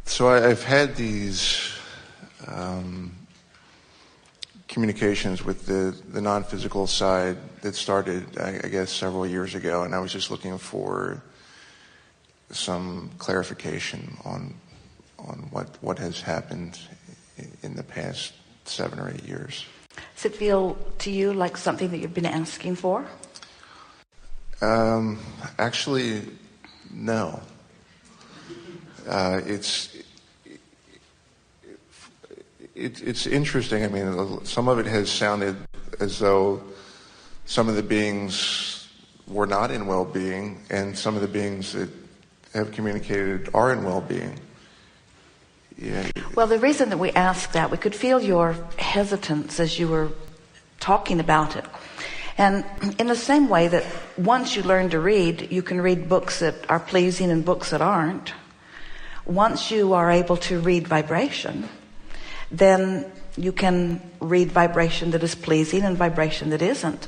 So I've had these communications with the non-physical side that started, I guess, several years ago, and I was just looking for some clarification on what has happened in the past 7 or 8 years. Does it feel to you like something that you've been asking for? Actually, no. It's interesting. I mean, some of it has sounded as though some of the beings were not in well-being, and some of the beings that have communicated are in well-being. Yeah. Well, the reason that we ask that, we could feel your hesitance as you were talking about it. And in the same way that once you learn to read, you can read books that are pleasing and books that aren't. Once you are able to read vibration, then you can read vibration that is pleasing and vibration that isn't.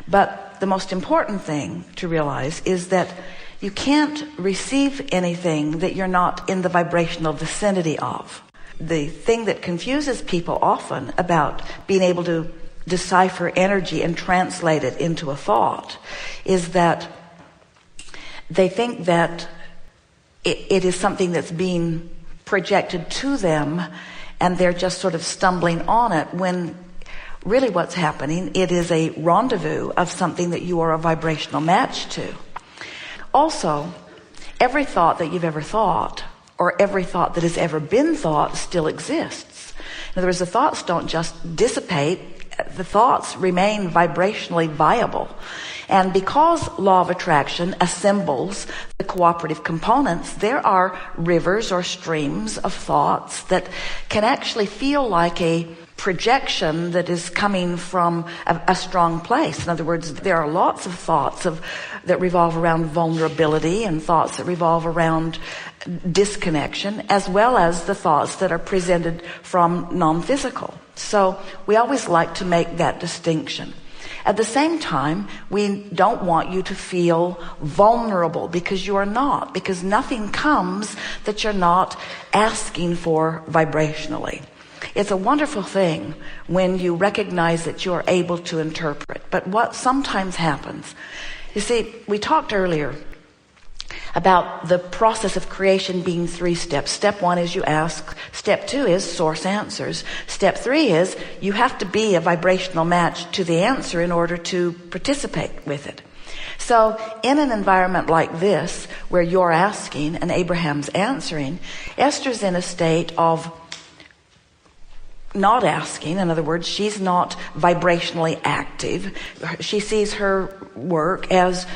But the most important thing to realize is that you can't receive anything that you're not in the vibrational vicinity of. The thing that confuses people often about being able to decipher energy and translate it into a thought is that they think that it is something that's being projected to them, and they're just sort of stumbling on it, when really what's happening, it is a rendezvous of something that you are a vibrational match to. Also, every thought that you've ever thought, or every thought that has ever been thought, still exists. In other words, the thoughts don't just dissipate, the thoughts remain vibrationally viable. And because law of attraction assembles the cooperative components, there are rivers or streams of thoughts that can actually feel like a projection that is coming from a strong place. In other words, there are lots of thoughts that revolve around vulnerability, and thoughts that revolve around disconnection, as well as the thoughts that are presented from non-physical. So we always like to make that distinction. At the same time, we don't want you to feel vulnerable, because you are not, because nothing comes that you're not asking for vibrationally. It's a wonderful thing when you recognize that you're able to interpret. But what sometimes happens, you see, we talked earlier about the process of creation being 3 steps. Step 1 is you ask. Step 2 is source answers. Step 3 is you have to be a vibrational match to the answer in order to participate with it. So in an environment like this, where you're asking and Abraham's answering, Esther's in a state of not asking. In other words, she's not vibrationally active. She sees her work as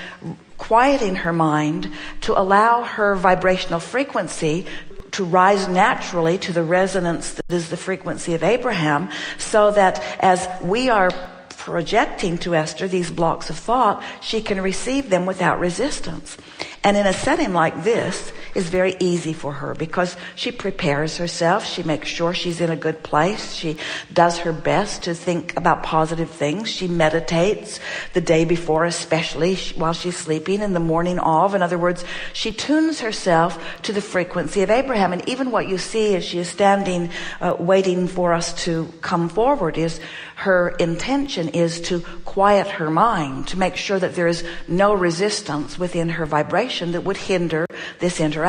quieting her mind to allow her vibrational frequency to rise naturally to the resonance that is the frequency of Abraham, so that as we are projecting to Esther these blocks of thought, she can receive them without resistance. And in a setting like this, is very easy for her, because she prepares herself, she makes sure she's in a good place, she does her best to think about positive things, she meditates the day before, especially while she's sleeping, in the morning of. In other words, she tunes herself to the frequency of Abraham. And even what you see as she is standing waiting for us to come forward is her intention is to quiet her mind, to make sure that there is no resistance within her vibration that would hinder this interaction.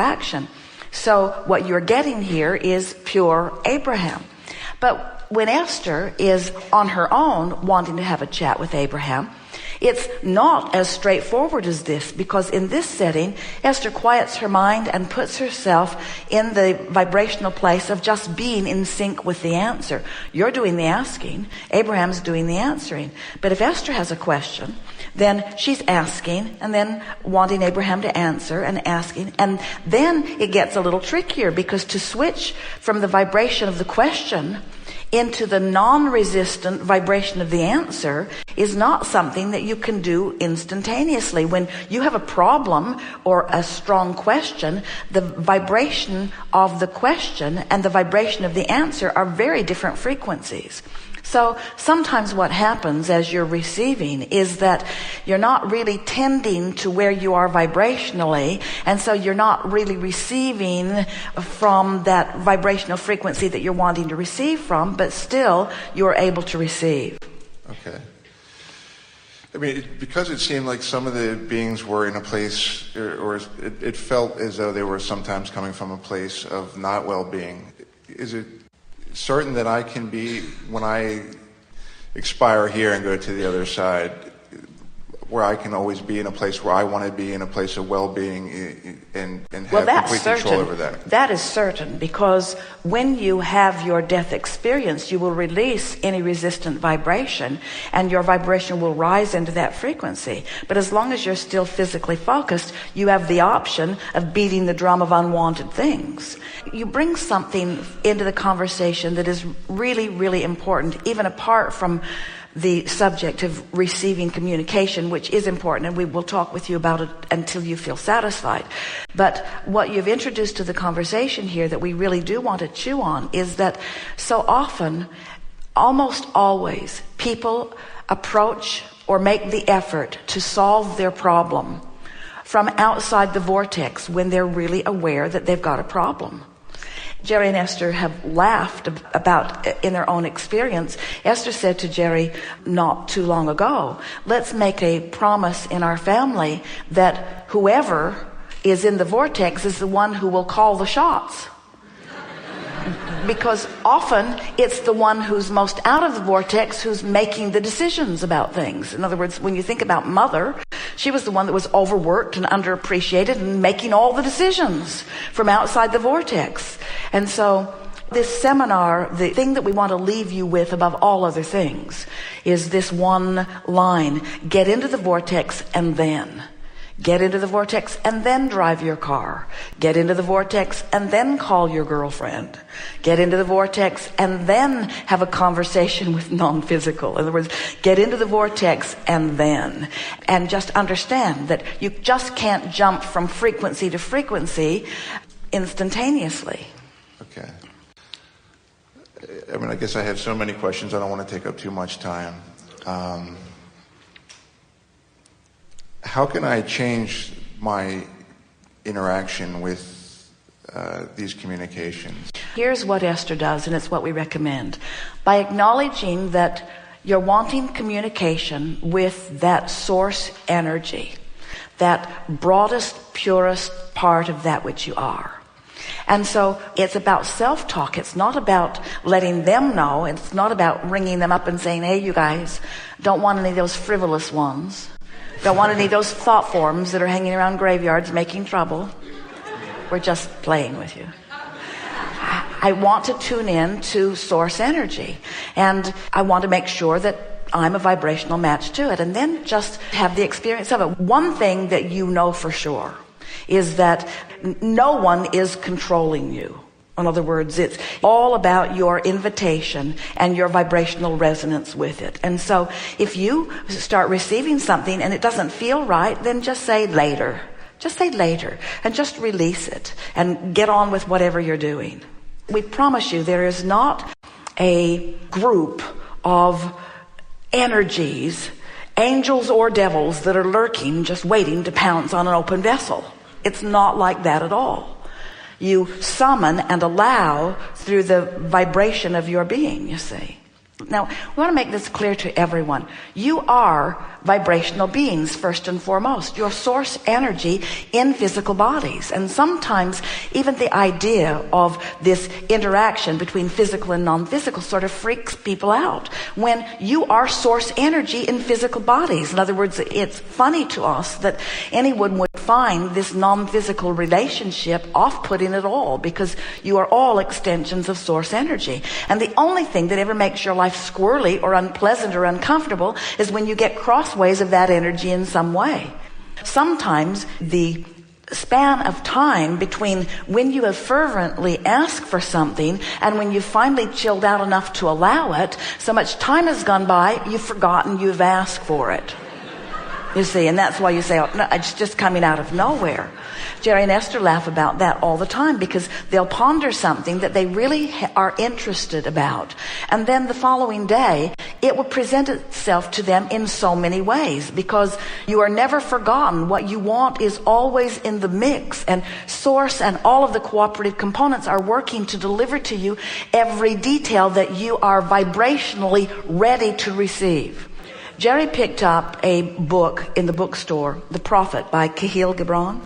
So what you're getting here is pure Abraham. But when Esther is on her own wanting to have a chat with Abraham, it's not as straightforward as this, because in this setting, Esther quiets her mind and puts herself in the vibrational place of just being in sync with the answer. You're doing the asking, Abraham's doing the answering. But if Esther has a question, then she's asking and then wanting Abraham to answer and asking. And then it gets a little trickier, because to switch from the vibration of the question into the non-resistant vibration of the answer is not something that you can do instantaneously. When you have a problem or a strong question, the vibration of the question and the vibration of the answer are very different frequencies. So sometimes what happens as you're receiving is that you're not really tending to where you are vibrationally, and so you're not really receiving from that vibrational frequency that you're wanting to receive from, but still you're able to receive. Okay. I mean, because it seemed like some of the beings were in a place, or it felt as though they were sometimes coming from a place of not well-being. Is it certain that I can be, when I expire here and go to the other side, where I can always be in a place where I want to be, in a place of well-being, and have complete control over that? That is certain, because when you have your death experience, you will release any resistant vibration, and your vibration will rise into that frequency. But as long as you're still physically focused, you have the option of beating the drum of unwanted things. You bring something into the conversation that is really, really important, even apart from the subject of receiving communication, which is important, and we will talk with you about it until you feel satisfied. But what you've introduced to the conversation here that we really do want to chew on is that so often, almost always, people approach or make the effort to solve their problem from outside the vortex when they're really aware that they've got a problem. Jerry and Esther have laughed about in their own experience. Esther said to Jerry not too long ago, let's make a promise in our family that whoever is in the vortex is the one who will call the shots. Because often it's the one who's most out of the vortex who's making the decisions about things. In other words, when you think about Mother, she was the one that was overworked and underappreciated and making all the decisions from outside the vortex. And so this seminar, the thing that we want to leave you with above all other things is this one line: get into the vortex and then. Get into the vortex and then drive your car. Get into the vortex and then call your girlfriend. Get into the vortex and then have a conversation with non-physical. In other words, get into the vortex and then. And just understand that you just can't jump from frequency to frequency instantaneously. Okay. I mean, I guess I have so many questions. I don't want to take up too much time. How can I change my interaction with these communications? Here's what Esther does, and it's what we recommend. By acknowledging that you're wanting communication with that source energy, that broadest, purest part of that which you are. And so it's about self-talk. It's not about letting them know. It's not about ringing them up and saying, hey, you guys, don't want any of those frivolous ones. Don't want any of those thought forms that are hanging around graveyards making trouble. We're just playing with you. I want to tune in to source energy. And I want to make sure that I'm a vibrational match to it. And then just have the experience of it. One thing that you know for sure is that no one is controlling you. In other words, it's all about your invitation and your vibrational resonance with it. And so if you start receiving something and it doesn't feel right, then just say later. Just say later and just release it and get on with whatever you're doing. We promise you there is not a group of energies, angels or devils, that are lurking just waiting to pounce on an open vessel. It's not like that at all. You summon and allow through the vibration of your being, you see. Now, we want to make this clear to everyone. You are vibrational beings, first and foremost. Your source energy in physical bodies. And sometimes even the idea of this interaction between physical and non-physical sort of freaks people out. When you are source energy in physical bodies. In other words, it's funny to us that anyone would find this non-physical relationship off-putting at all, because you are all extensions of source energy. And the only thing that ever makes your life squirrely or unpleasant or uncomfortable is when you get crossways of that energy in some way. Sometimes the span of time between when you have fervently asked for something and when you finally chilled out enough to allow it, so much time has gone by, you've forgotten you've asked for it. You see, and that's why you say, oh, no, it's just coming out of nowhere. Jerry and Esther laugh about that all the time because they'll ponder something that they really are interested about. And then the following day, it will present itself to them in so many ways because you are never forgotten. What you want is always in the mix, and Source and all of the cooperative components are working to deliver to you every detail that you are vibrationally ready to receive. Jerry picked up a book in the bookstore, The Prophet by Kahlil Gibran.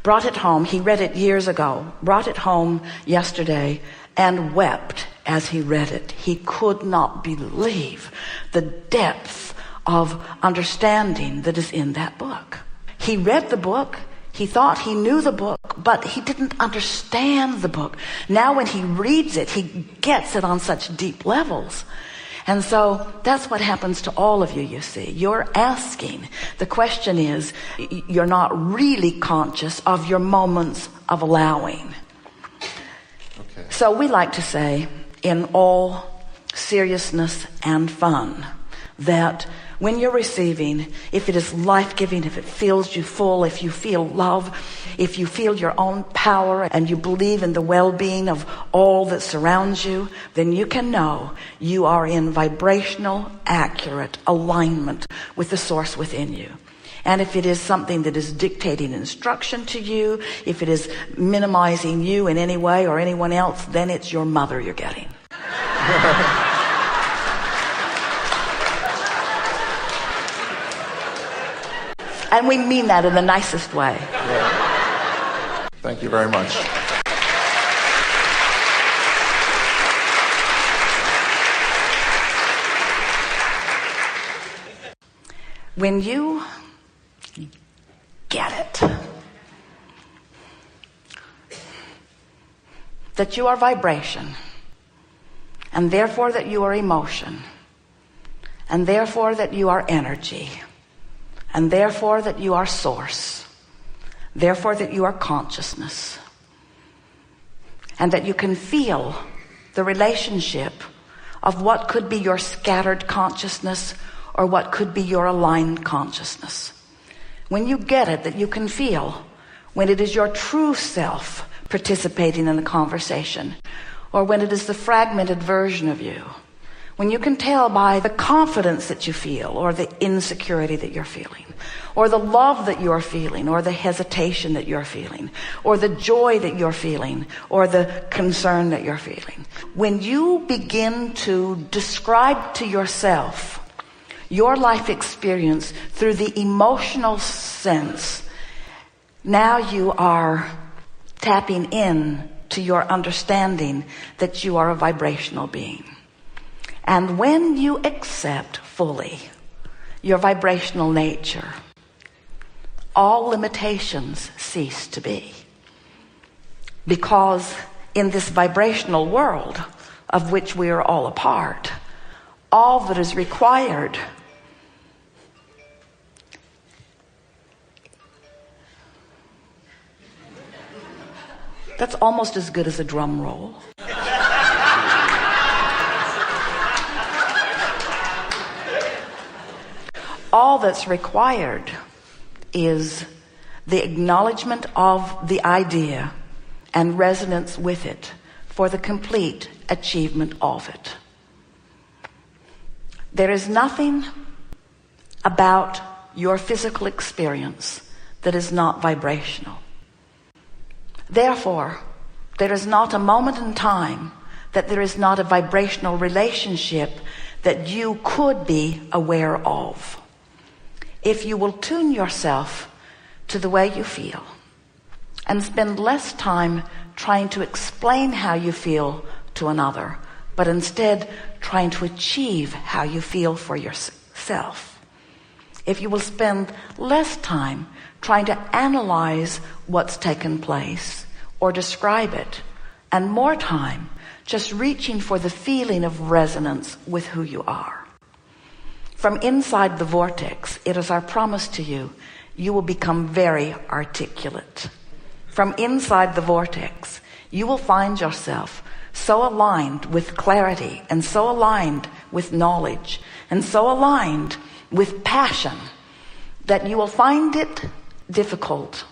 Brought it home. He read it years ago. Brought it home yesterday and wept as he read it. He could not believe the depth of understanding that is in that book. He read the book. He thought he knew the book, but he didn't understand the book. Now when he reads it, he gets it on such deep levels. And so that's what happens to all of you, you see. You're asking. The question is, you're not really conscious of your moments of allowing. Okay. So we like to say, in all seriousness and fun, that when you're receiving, if it is life-giving, if it fills you full, if you feel love, if you feel your own power and you believe in the well-being of all that surrounds you, then you can know you are in vibrational, accurate alignment with the source within you. And if it is something that is dictating instruction to you, if it is minimizing you in any way or anyone else, then it's your mother you're getting. And we mean that in the nicest way. Yeah. Thank you very much. When you get it, that you are vibration, and therefore that you are emotion, and therefore that you are energy, and therefore that you are source, therefore that you are consciousness, and that you can feel the relationship of what could be your scattered consciousness or what could be your aligned consciousness. When you get it, that you can feel when it is your true self participating in the conversation, or when it is the fragmented version of you. When you can tell by the confidence that you feel, or the insecurity that you're feeling, or the love that you're feeling, or the hesitation that you're feeling, or the joy that you're feeling, or the concern that you're feeling. When you begin to describe to yourself your life experience through the emotional sense, now you are tapping in to your understanding that you are a vibrational being. And when you accept fully your vibrational nature, all limitations cease to be. Because in this vibrational world of which we are all a part, all that is required that's almost as good as a drum roll. All that's required is the acknowledgement of the idea and resonance with it for the complete achievement of it. There is nothing about your physical experience that is not vibrational. Therefore, there is not a moment in time that there is not a vibrational relationship that you could be aware of. If you will tune yourself to the way you feel and spend less time trying to explain how you feel to another, but instead trying to achieve how you feel for yourself. If you will spend less time trying to analyze what's taken place or describe it, and more time just reaching for the feeling of resonance with who you are. From inside the vortex, it is our promise to you, you will become very articulate. From inside the vortex, you will find yourself so aligned with clarity, and so aligned with knowledge, and so aligned with passion, that you will find it difficult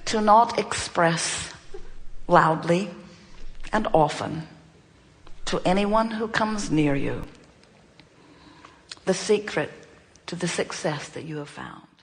to not express loudly and often to anyone who comes near you the secret to the success that you have found.